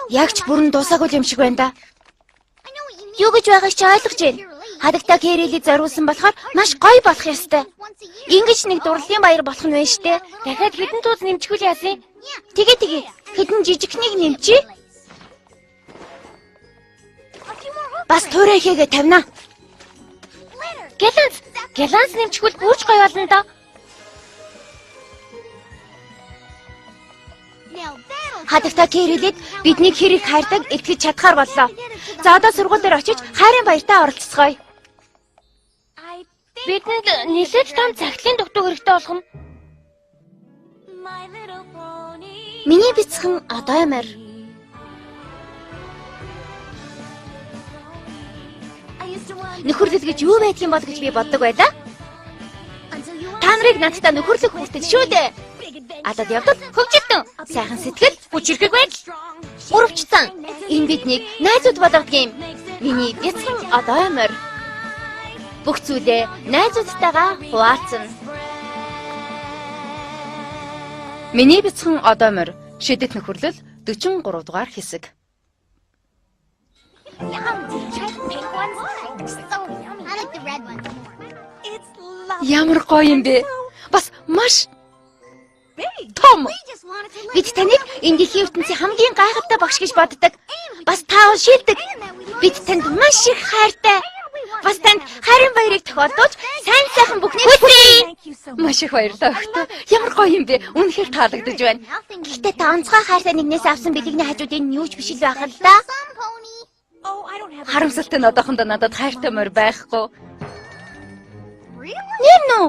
Яг ч бүрэн дуусаагүй юм шиг байна да. Юу гэж байгааг чи ойлгож байна. Хадагтаа Кэрилийг зориулсан болохоор маш гоё болох ёстой. Ингэж нэг дурлалын баяр болох нь байна штэ. Дахиад хэдэн туз нэмчихвэл яасан? Тэгээ. Хэдэн жижигхнийг нэмчи. Бас туурай хийгээ тавина. Гэланс нэмчихвэл бүрч гоё болно да. Хадагтаа Кэрилийг бидний хэрэг хайрдаг итгэж чадхаар боллоо. За одоо сургууль дээр очиж хайрын баяртаа оролцгоё. Бидэнд нэлээд том цагтлын дугтуг хэрэгтэй болох юм. Миний бяцхан одоо ямар? Нөхөрлөл гэж юу байдаг юм бол гэж би боддог байлаа. Та нарыг надтай нөхөрлөх хүртэл шүү дээ. Адад явдал хөгжилтэн. Сайхан сэтгэл, хүчирхэг байдал. Урвчсан. Энэ биднийг найзууд болгодог юм. Миний бяцхан одоо ямар? Бүх зүйлээ найзуудтайгаа хуваалцна. Миний бяцхан одоо ямар? Шидэт нөхөрлөл 43 дугаар хэсэг. Ямар гоё юм бэ? Бас маш том. Бид таныг эндхийн ертөнцийн хамгийн гайхалтай багш гэж боддог. Бас таа шилдэг. Бид танд маш их хайртай. Бас танд хайрын баярыг тохиолдуулж сайн бүхнийг хүргэе. Маш их баярлалаа өгтөө. Ямар гоё юм бэ? Үнэхээр таалагдж байна. Гэхдээ та онцгой хайртай нэгнээс авсан бэлэгний хажуудын юу ч биш л байх л да. Харамсалтай нь одоохондоо надад хайртай морь байхгүй. Нэр нүү?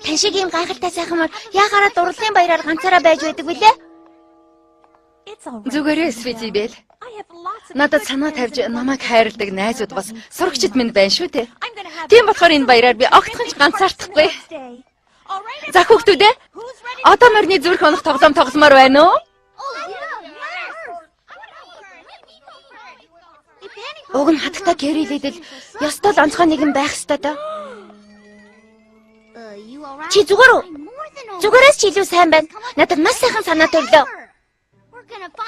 Тань шиг ийм гайхалтай сайхан морь яагаад дурлалын баяраар ганцаараа байж байдаг вүлээ? Зүгээрээ Свитибэл. Надад санаа тавьж намайг хайрладаг найзууд бас сурагчид минь байна шүү дээ. Тийм болохоор энэ баяраар би огтхонч ганцаардахгүй. За хүүхдүүд ээ. Одоо морины зүрх онох тоглоом тогломоор байна уу? Уг нь хатагтай Кэрилэдэл ёстой л онцгой нэгэн байх ёстой доо. Чи зүгээр үү? Зүгээрээс чи илүү сайн байна. Надад маш сайхан санаа төрлөө.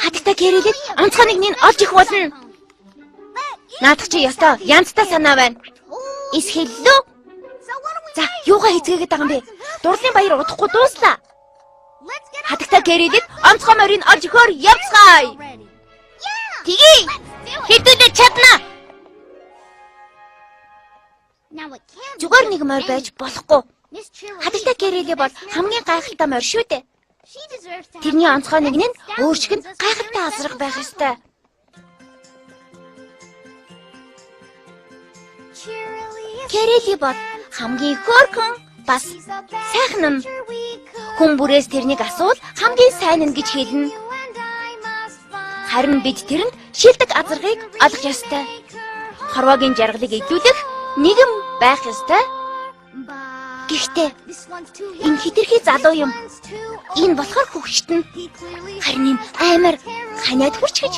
Хатагтай Кэрилэд онцгой нэгнийг олж их болно. Наадах чи ёстой янзтай санаа байна. Исхэллөө. За, юугаа хийцгээгээд байгаа юм бэ? Дурлалын баяр удахгүй дууслаа. Хатагтай Кэрилэд онцгой морийг олж өгөөр явцгаая. Тэгье. Хэдүүлээ чадна. Зүгээр нэг морь байж болохгүй. Хатагтай Кэрилэ бол хамгийн гайхалтай морь шүү дээ. Тэрний онцгой нэг нь өөрчлөн гайхалтай азраг байх ёстой. Кэрилэ бол хамгийн хөөрхөн бас сайхан нь. Хүн бүрээс тэрнийг асуул хамгийн сайн нь гэж хэлнэ. Харин бид тэрэнд шилдэг азаргыг олох ёстой. Хорвоогийн жаргалыг эдүүлэх нэгэн байх ёстой. Гэхдээ энэ хитрхи залуу юм. Энэ болохоор хөвгчтэн. Харин энэ амар ханиад хүрч гэж.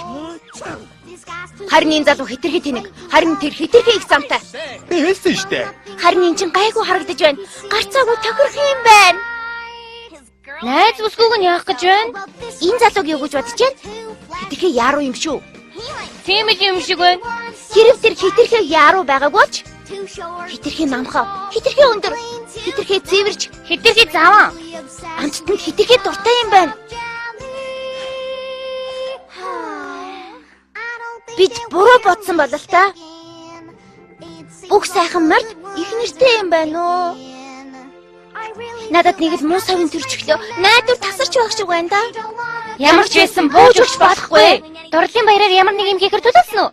Харин энэ залуу хитрхи тэнэг. Харин тэр хитрхи их замтай. Би хэлсэн штэ. Харин энэ чинь гайгүй харагдаж байна. Гарцаагүй тохирох юм байна. Найз бүсгүйг нь яах гэж байна? Энэ залууг юу гэж бодож байна? Хитрхи яруу юм шүү. Тийм л юм шиг байна. Хэрэг тэр хитрхи яруу байгаагүй ч хитрхи намхаа, хитрхи өндөр, хитрхи цэвэрч, хитрхи заван. Амттанд хитрхи дуртай юм байна. Бид буруу бодсон болол та. Бүх сайхан морд их нэртэй юм байна уу? Надад нэг л муу савын төрчихлөө. Найдвар тасарч байх шиг байна да. Ямар ч байсан бууж өгч болохгүй. Дурлалын баяраар ямар нэг юм хийхэр төлөвсөн үү?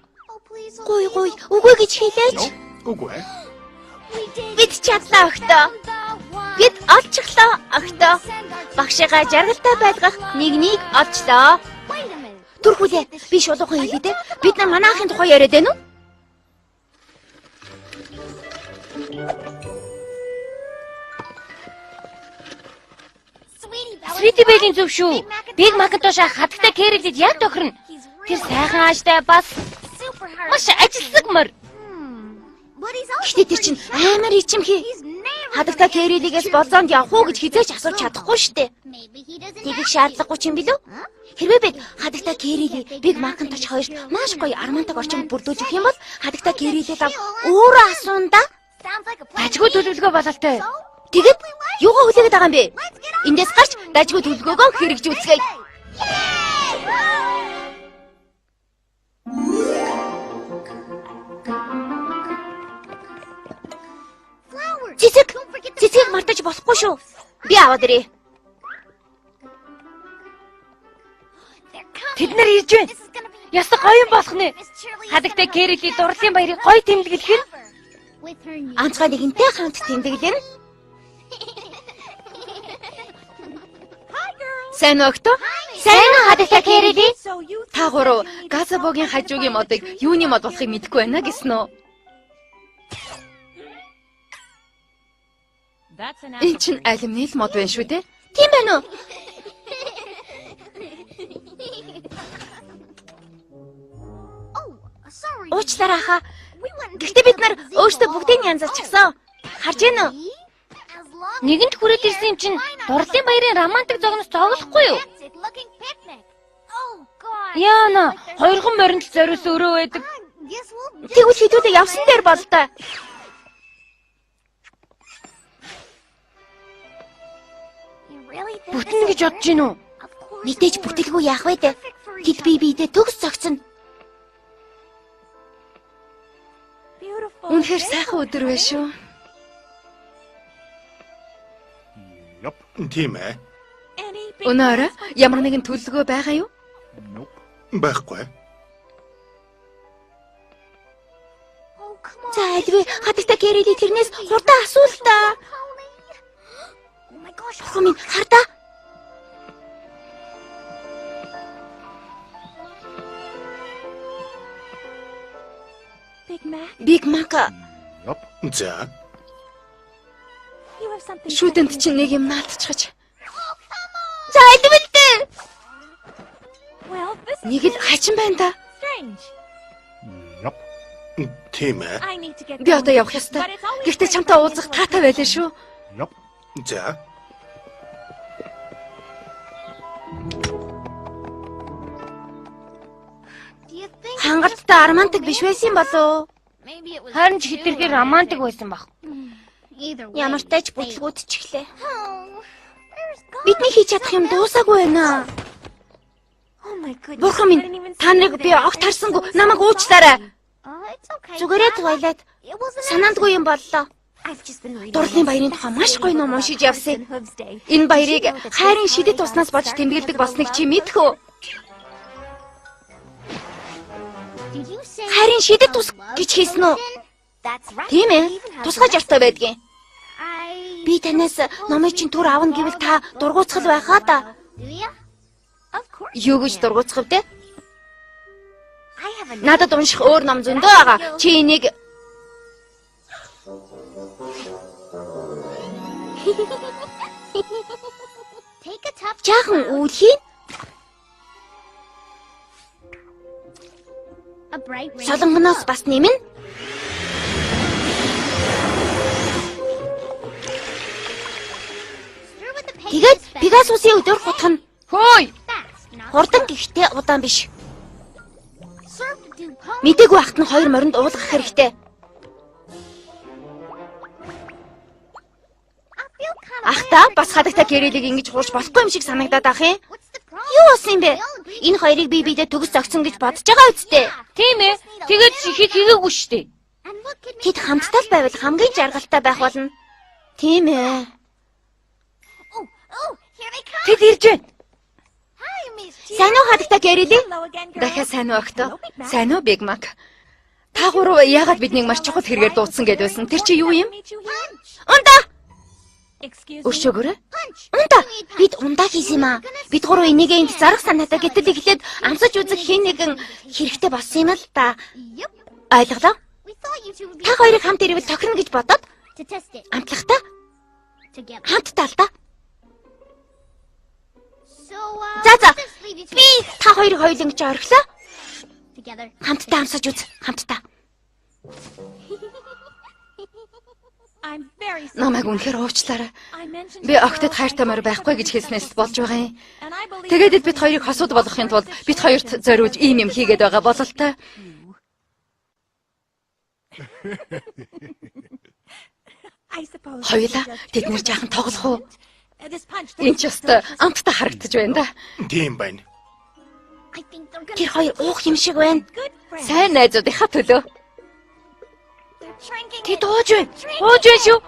Гуй, үгүй гэж хэлээч. Үгүй. Бид чадлаа өгтөө. Бид олчихлоо өгтөө. Багшигаа жаргалтай байлгах нэгнийг олчлоо. Түрхүүлээ. Би шулуухан хэлээ дээ. Бид нар манайхын тухай яриад байна уу? Свитибэлийн зөв шүү. Биг Макинтош хатагтай Кэрилэд яг тохирно. Тэр сайхан ааштай бас маш ажилсаг мөр. Гэхдээ тэр чинь амар ичимхий. хадагтай Кэрилигээс болзоонд явах уу гэж хизээч асууж чадахгүй штэ. Тэгэх шаардлагагүй ч юм билүү? Хэрвээ бид хадагтай Кэрили, Биг Макинтош хоёрт маш гоё армантаг орчинд бүрдүүлж өгөх юм бол хадагтай Кэрилийг өөрөө асуунда дажгүй төлөвлөгөө бололтой. Тэгэд юугаа хүлээгээд байгаа юм бэ? Эндээс гарч дажгүй төлөвлөгөөгөө хэрэгжүүлцгээе. Цэцэг мартаж болохгүй шүү. Би аваад ирье. Тэд нар ирж байна. Ястаа гоё юм болох нэ. Хадагтай Кэрили дурлалын баярыг гоё тэмдэглэх нь. Анцгай нэгэнтэй хамт тэмдэглэн. Сайн уу өгтөө? Сайн уу хадагтай Кэрили? Та гурав Газабогийн хажуугийн модыг юуны мод болохыг мэдэхгүй байна гэсэн үү? Энэ чинь алюминий мод байна шүү дээ. Тийм байна уу? Уучлаарай хаа. Гэхдээ бид нар өөрсдөө бүгдийг янзалчихсан. Харж байна уу? Нэгэнт хүрээд ирсэн юм чинь дурлалын баярын романтик зогноос зоглохгүй юу? Яна, хоёрхан моринт зориус өрөө байдаг. Тэгвэл хэдүүдээ явсан дээр бол та. Бүтэн гэж бодож гин үү? Мэдээж бүтэлгүй яах вэ дээ? Тэд биедээ төгс зогцно. Үнэхээр сайхан өдөр байна шүү. Тийм ээ. Өнөөрөө ямар нэгэн төлөвлөгөө байгаа юу? Байхгүй. За альвэ хадагтай Кэрили тэрнээс хурдан асуул та. Бурхан минь хардаа. Биг Мак. За. Шүдэнд чинь нэг юм наалтчихаж. За альвэтэй. Нэг л хачин байна да. Тийм ээ. Би одоо явах ёстой. Гэхдээ чамтай уулзах таатай байлаа шүү. За. Хангалттай романтик биш байсан болов. Харин ч хэтэрхий романтик байсан баг. Ямар ч тач бүтлгүүдчихлээ. Бидний хийж чадах юм дуусаагүй байна. Бурхан минь, та нарыг би огт харсангүй, намайг уучлаарай. Зүгээрээ туйлаад санаандгүй юм боллоо. Дурлалын баярын тухай маш гоё ном уншиж явсан. Энэ баярыг хайрын шидэт туснаас болж тэмдэглэдэг болсныг чи мэдэх үү? Хайрын шидэт тус гэж хэлсэн үү? Тийм ээ, тусгай жартай байдгийн. Би танаас номыг чинь түр авна гэвэл та дургуутгал байхаа да. Юу гэж дургуутгав те? Надад унших өөр ном зөндөө байгаа. Чи энийг жаахан үүлхийн. Солонгоноос бас нэмэн. Тэгээд Пегасусын өдөр хутгана. Хөөй! Хурдан гэхдээ удаан биш. Мэдээгүй ахт нь хоёр моринд уулгах хэрэгтэй. Ахта бас хадагтай Кэрилиг ингэж хуурч болохгүй юм шиг санагдаад ах юм. Юу болсон юм бэ? Энэ хоёрыг биедээ төгс зогсон гэж бодож байгаа үсттэй. Тийм ээ. Тэгээд хит хийгээгүй шүү дээ. Тэд хамтдаа л байвал хамгийн жаргалтай байх болно. Тийм ээ. Тэд ирж байна. Сайн уу хадагтай Кэрили? Дахиад сайн уу өгтөө? Сайн уу Биг Мак? Та гурав яагаад биднийг маш чухал хэрэгээр дуудсан гэд байсан? Тэр чи юу юм? Ундаа! Өшөөгөөрэй. Ундаа! Бид ундаа хийсэн юм аа. Бид гурав энийг энд зарах санаатай гэтэл эхлээд амсаж үзэх хин нэгэн хэрэгтэй болсон юм л да. Ойлголоо. Та хоёрыг хамт ирвэл тохирно гэж бодоод амтлахтаа хамтдаа л да. За. Би та хоёрыг хоёулангч орхилоо. Хамтдаа амсаж үз. Хамтдаа. Намайг үнэхээр уучлаарай. Би огтд хайртаймаар байхгүй гэж хэлснээс болж байгаа юм. Тэгээд бид хоёрыг хосууд болгохын тулд бид хоёрт зориулж ийм юм хийгээд байгаа бололтой. Хоёулаа тэд нэр жаахан тоглох уу? Энэ ч ёстой амттай харагдаж байна да. Тийм байна. Тэр хоёр уух юм шиг байна. Сайн найзуудынхаа төлөө. Тэд ууж байна. Ууж байна шүү.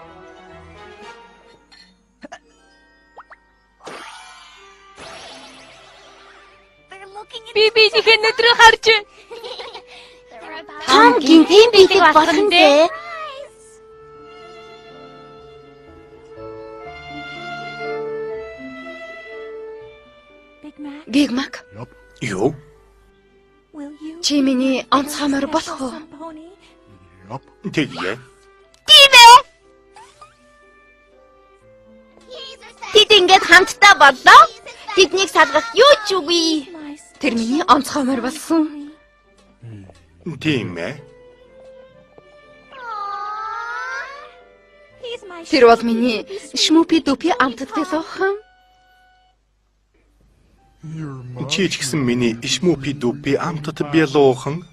Би биенийхээ нүдрөө харж байна. Том гинтийн биеийг болох нь дээ. Big Mac. Юу? Чи миний онцгоймор болох уу? Тэгээ. Тийм ээ. Тэд ингээд хамтдаа боллоо. Тэднийг салгах юу ч үгүй. Тэр миний онцгоймор болсон. Тийм ээ. Тэр бол миний Шмупи-Дупи амттай лooхан. Чи ч гэсэн миний Шмупи-Дупи амтад биелуухан.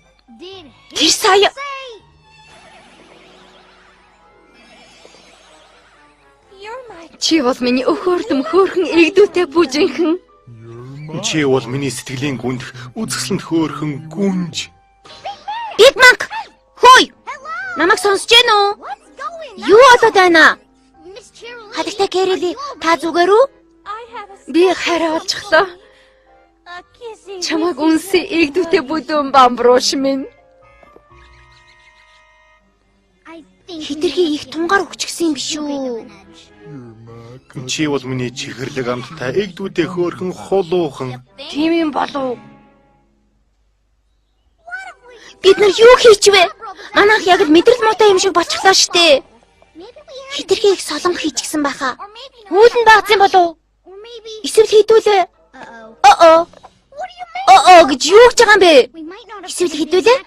Тэр сая Чи бол миний өхөөрдөм хөөрхөн эгдүүтэй бүжинхэн. Чи бол миний сэтгэлийн гүндх үзэсгэлэнт хөөрхөн гүнж. Big Mac. Хөөе. Намайг сонсож байна уу? Юу болоод байна? Хадагтай Кэрили, та зүгээр үү? Би хараа олчихлоо. Чамайг үнсэн эгдүүтэй бүдүүн бамбрууш минь. Хитрхи их тунгаар өгчихсэн юм биш үү? Чи бол миний чихэрлэг амттай эгдүүтэй хөөрхөн хулуухан. Тийм юм болов. Бид нар юу хийчихвэ? Манайх яг л мэдрэл муутай юм шиг болчихлоо штэ. Хитрхи их солонго хийчихсэн байхаа. Үүлэн баацсан болов? Эсвэл хийдүүлээ? Гэж юу гэж байгаа юм бэ? Эсвэл хийдүүлээ?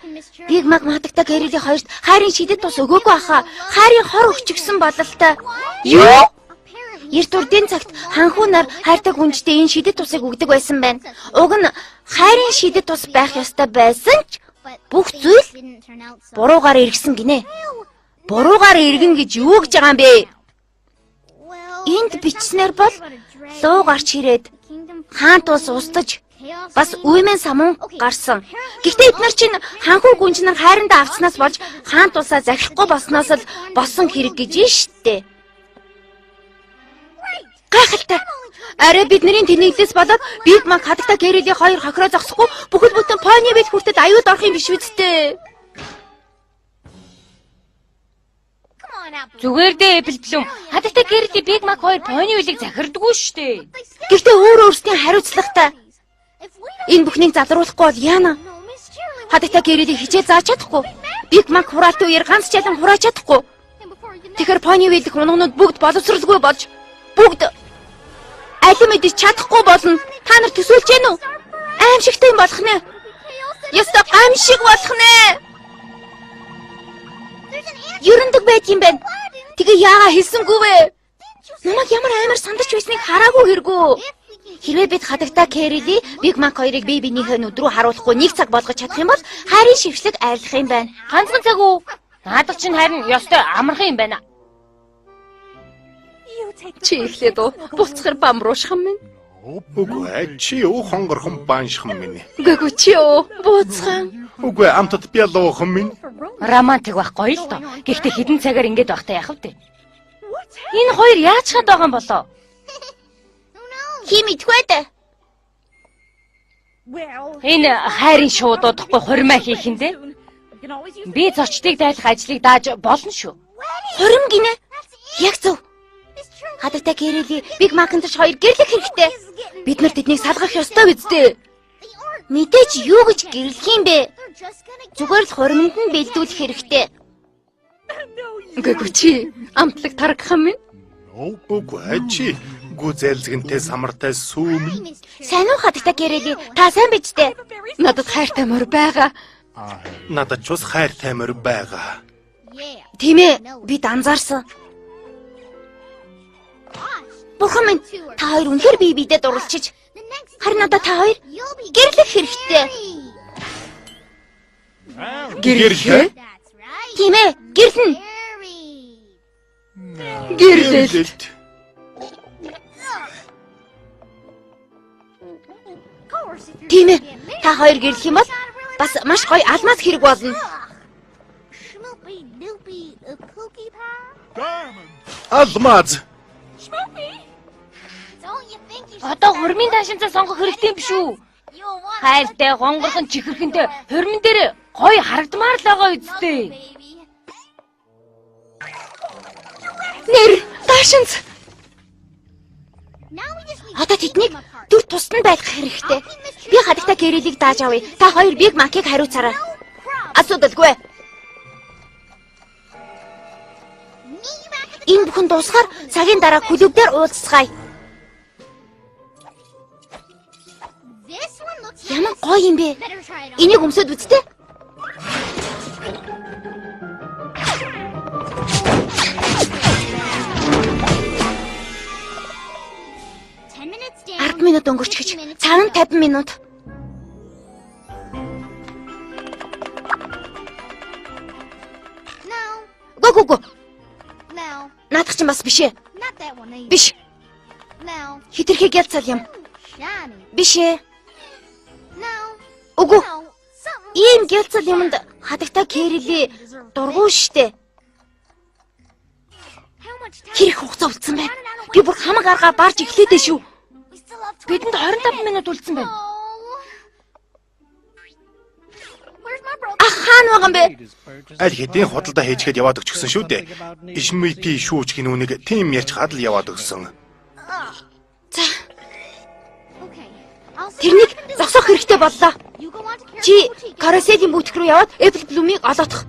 Big Mac матагтаа Кэрили хоёрт хайрын шидэд тус өгөөгүй байхаа. Хайрын хор өгчихсөн бололтой. Юу? Эрт урдын цагт ханхуу нар хайртай хүнжтэй энэ шидэд тусыг өгдөг байсан байна. Уг нь хайрын шидэд тус байх ёстой байсан ч бүх зүйл буруугаар иргсэн гинэ. Буруугаар иргэн гэж юу гэж байгаа юм бэ? Энд бичснээр бол луу гарч ирээд хаан тус устж бас үймэн самун гарсан. Гэхдээ эдгээр чинь ханхуу гүнж нар хайрандаа авцснаас болж хаан тусаа захихгүй болсноос л болсон хэрэг гэж нь штэ. Гайхалтай. Арай бидний тэнэглээс болоод Big Mac хадагтай Кэрили хоёр хохироо зогсохгүй бүхэл бүтэн Pony Ville хүртэл аюулд орох юм биш үсттэй. Зүгээр дээ Эпплблум. Хадагтай Кэрили Big Mac хоёр Pony Ville-ийг захирдаггүй штэ. Гэхдээ өөрсдийн хариуцлагатай. Энэ бүхнийг залруулахгүй бол яана? Хадагтай Кэрили хичээл зааж чадахгүй. Big Mac хураалтын үеэр ганц чалан хурааж чадахгүй. Тэгэхээр Pony Ville-ийн унагнууд бүгд боловсралгүй болж бүгд аль мэдэж чадахгүй болно. Та нар төсөөлж гэнэ үү? Аимшигтай юм болох нэ. Ястаа гамшиг болох нэ. Ерөндөг байт юм байна. Тэгээ яага хэлсэнгүй вэ? Намайг ямар амар сандарч байсныг хараагүй хэрэггүй. Хэрвээ бид хадагтай Кэрили, Big Mac хоёрыг бие биенийхээ нүд рүү харуулахгүй нэг цаг болгож чадах юм бол хайрын шившлэг айлах юм байна. Ганцхан цаг уу? Наадах чинь харин ёстой амархан юм байна. Чи ихлээд уу? Буцхэр бамруушхан минь. Үгүй чи юу хонгорхон баншхан минь. Үгүй чи юу? Буцхан. Үгүй амтад биелуухан минь. Романтик байхгүй л доо. Гэхдээ хідэн цагаар ингэж байхдаа яах вэ? Энэ хоёр яаж чад байгаа юм болоо? Хим идэх дээ. Энэ хайрын шуудуудахгүй хурмаа хийх юм дээ. Би зочдыг дайлах ажлыг дааж болно шүү. Хурим гинэ. Яг зөв. Хадагтай Кэрили, Big Mac-ын хоёр гэрлэх хэрэгтэй. Бид нар тэднийг салгах ёстой биз дээ. Мэдээж юу гэж гэрлэх юм бэ? Зүгээр л хуримд нь бэлдүүлэх хэрэгтэй. Үгүй чи амтлаг таргах юм минь. Үгүй чи гүзэлзгэнтэй самартай сүүм. Сайн уу хадагтай Кэрили? Та сайн биз дээ? Надад хайртай мөр байгаа. Надад ч бас хайртай мөр байгаа. Тийм ээ, бид анзаарсан. Бурхан минь, та хоёр үнэхээр бие биедээ дурлалчиж. Харин одоо та хоёр гэрлэх хэрэгтэй. Гэрлэх? Тийм ээ, гэрлэн. Гэрлэлт. Тийм ээ, та хоёр гэрлэх юм бол бас маш гоё алмаз хэрэг болно. Алмаз. Одоо хормын таашинцаа сонгох хэрэгтэй юм биш үү? Хайртай, гонгорхон чихэрхэнтэй хормон дээр гоё харагдмаар л байгаа үсттэй. Нэр таашинц. Одоо тэднийг дүр тусад нь байлгах хэрэгтэй. Би хадагтай Кэрилийг дааж авъя. Та хоёр Биг Макийг хариуцаарай. Асуудалгүй. Энэ бүхэн дуусахаар цагийн дараа клуб дээр уулзцгаая. Ямар гоё юм бэ? Энийг өмсөд үзтээ. Минут өнгөрч гэж. Цаг нь 50 минут. Гү. Наадах чинь бас биш ээ. Биш. Хитрхи гялцал юм. Биш ээ. Үгүй. Ийм гялцал юмд хадагтай Кэрили дургуй штэ. Хэрэг хугацаа үлдсэн байна. Би бүр хамаг аргаа барж эхлэдэ шүү. Бидэнд 25 минут үлдсэн байна. Хаана байгаа юм бэ? Аль хэдийн худалдаа хийчихэд яваад өгчихсөн шүү дээ. SMP шүүжгийн үнийг тим ярьж хад л яваад өгсөн. За. Тэрнийг зогсоох хэрэгтэй боллоо. Чи Караселийн бүүтг рүү яваад Apple Bloom-ыг олоодох.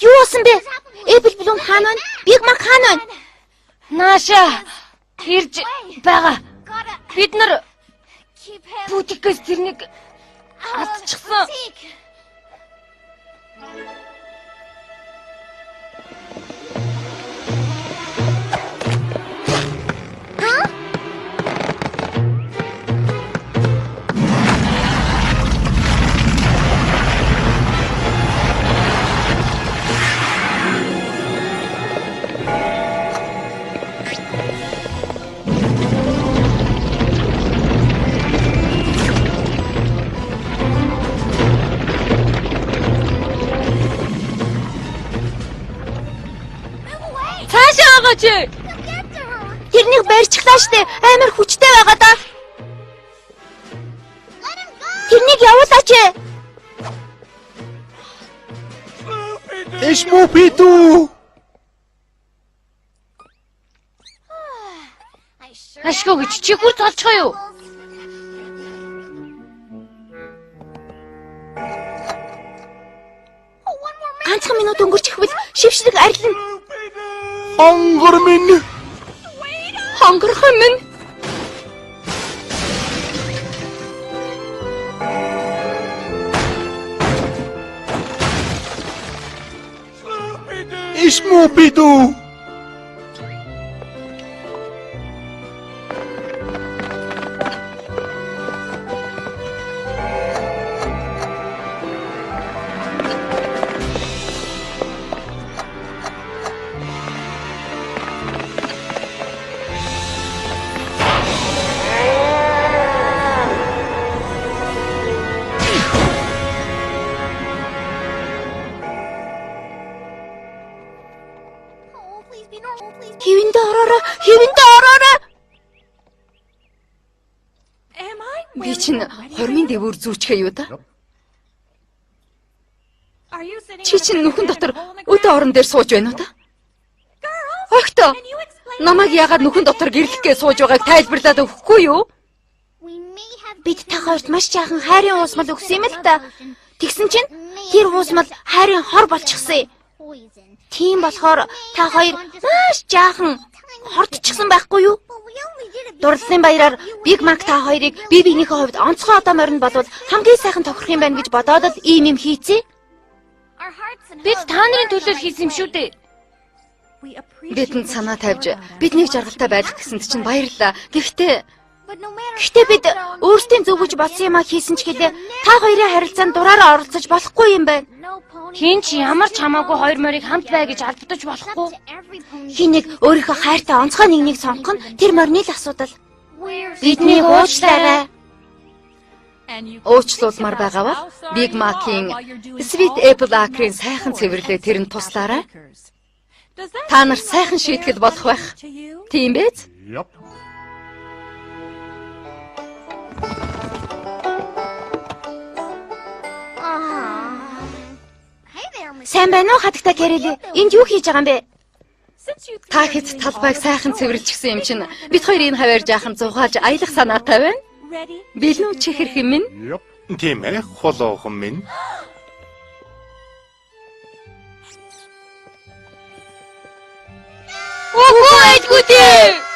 Юу болсон бэ? Apple Bloom хаана байна? Big Mac хаана байна? Нааша ирж байгаа. Бид нар бутикээс тэрнийг алдчихсан. Тэрнийг барьчихлаа штэ. Амар хүчтэй байгаа даа. Тэрнийг явуулаач. Эшмопиту. Ашгүй гэж чи бүр цолчихоо юу? Ганцхан минут өнгөрч ихвэл шившлэг арилна. Хонгор минь. Хонгорхон минь. Эшмопиту. Хэвэндээ ороорой. Би чинь хормын дэвүүр зүүчгээ юу да? Чи чинь нүхэн дотор өдөө орон дээр сууж байна уу та? Огтоо. Намайг яагаад нүхэн дотор гэрлэхгээ сууж байгааг тайлбарлаад өгөхгүй юу? Бид та хоёрт маш жаахан хайрын уусмал өгсөн юм л та. Тэгсэн чинь тэр уусмал хайрын хор болчихсон. Тийм болохоор та хоёр маш жаахан хордчихсан байхгүй юу? Дурлалын баяраар Big Mac та хоёрыг бие биенийхээ хувьд онцгой одоо морин болвол хамгийн сайхан тохирох юм байна гэж бодоод л ийм юм хийцээ. Бид та нарын төлөө хийсэн юм шүү дээ. Бидэнд санаа тавьж биднийг жаргалтай байлгах гэсэнд чинь баярлалаа. Гэхдээ бид өөрсдийн зөв гэж бодсон юмаа хийсэн ч гэлээ та хоёрын харилцаанд дураараа оролцож болохгүй юм байна. Хин ч ямар ч хамаагүй хоёр морийг хамт бай гэж албадаж болохгүй. Хин нэг өөрийнхөө хайртай онцгой нэгнийг сонгох нь тэр морины л асуудал. Бидний уучлаарай. Уучлуулмаар байгаа ба Big Mac-ийн Sweet Apple Acre-ийн сайхан цэвэрлээ тэрэнд туслаарай. Та нар сайхан шийтгэл болох байх. Тийм биз? Сайн байна уу хатагтай Кэрили? Энд юу хийж байгаа юм бэ? Та хэд талбайг сайхан цэвэрлчихсэн юм чинь бид хоёр энэ хаваар жаахан зугаалж аялах санаатай байна. Билүү чихэр хэмнэ? Тийм ээ, хулуухан минь. Ой, гүдээ!